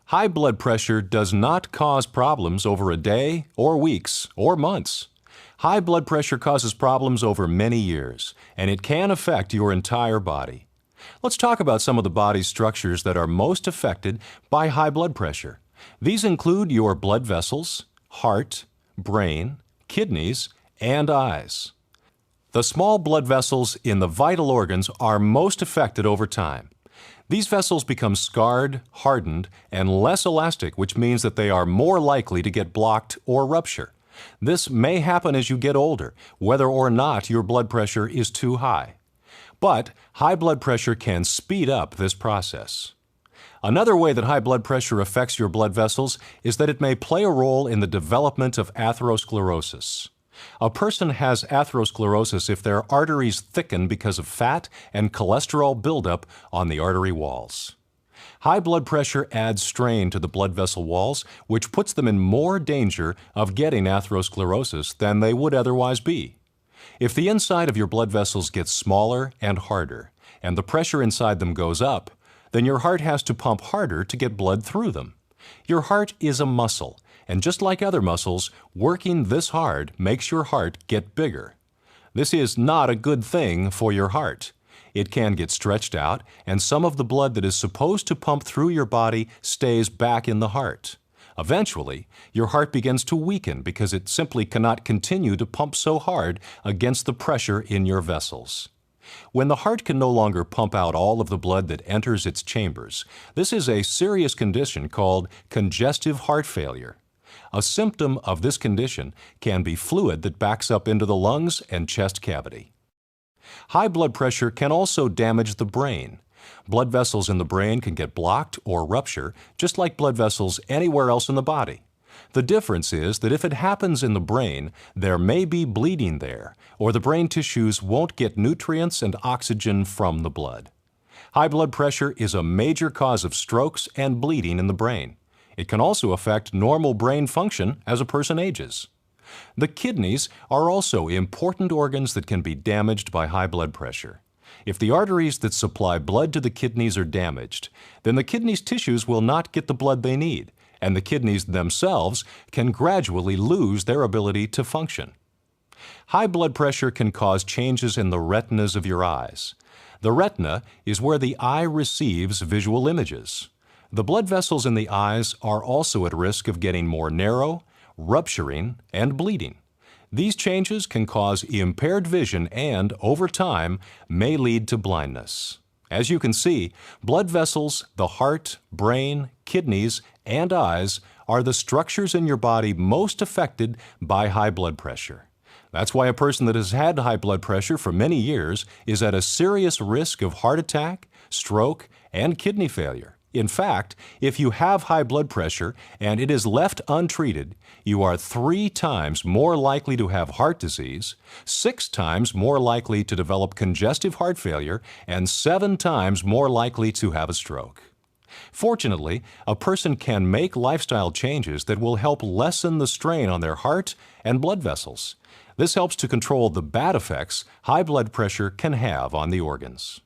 High blood pressure does not cause problems over a day or weeks or months. High blood pressure causes problems over many years, and it can affect your entire body. Let's talk about some of the body's structures that are most affected by high blood pressure. These include your blood vessels, heart, brain, kidneys, and eyes. The small blood vessels in the vital organs are most affected over time. These vessels become scarred, hardened, and less elastic, which means that they are more likely to get blocked or rupture. This may happen as you get older, whether or not your blood pressure is too high. But high blood pressure can speed up this process. Another way that high blood pressure affects your blood vessels is that it may play a role in the development of atherosclerosis. A person has atherosclerosis if their arteries thicken because of fat and cholesterol buildup on the artery walls. High blood pressure adds strain to the blood vessel walls, which puts them in more danger of getting atherosclerosis than they would otherwise be. If the inside of your blood vessels gets smaller and harder, and the pressure inside them goes up, then your heart has to pump harder to get blood through them. Your heart is a muscle, and just like other muscles, working this hard makes your heart get bigger. This is not a good thing for your heart. It can get stretched out, and some of the blood that is supposed to pump through your body stays back in the heart. Eventually, your heart begins to weaken because it simply cannot continue to pump so hard against the pressure in your vessels. When the heart can no longer pump out all of the blood that enters its chambers, this is a serious condition called congestive heart failure. A symptom of this condition can be fluid that backs up into the lungs and chest cavity. High blood pressure can also damage the brain. Blood vessels in the brain can get blocked or rupture, just like blood vessels anywhere else in the body. The difference is that if it happens in the brain, there may be bleeding there, or the brain tissues won't get nutrients and oxygen from the blood. High blood pressure is a major cause of strokes and bleeding in the brain. It can also affect normal brain function as a person ages. The kidneys are also important organs that can be damaged by high blood pressure. If the arteries that supply blood to the kidneys are damaged, then the kidneys' tissues will not get the blood they need, and the kidneys themselves can gradually lose their ability to function. High blood pressure can cause changes in the retinas of your eyes. The retina is where the eye receives visual images. The blood vessels in the eyes are also at risk of getting more narrow, rupturing, and bleeding. These changes can cause impaired vision and, over time, may lead to blindness. As you can see, blood vessels, the heart, brain, kidneys, and eyes are the structures in your body most affected by high blood pressure. That's why a person that has had high blood pressure for many years is at a serious risk of heart attack, stroke, and kidney failure. In fact, if you have high blood pressure and it is left untreated, you are 3 times more likely to have heart disease, 6 times more likely to develop congestive heart failure, and 7 times more likely to have a stroke. Fortunately, a person can make lifestyle changes that will help lessen the strain on their heart and blood vessels. This helps to control the bad effects high blood pressure can have on the organs.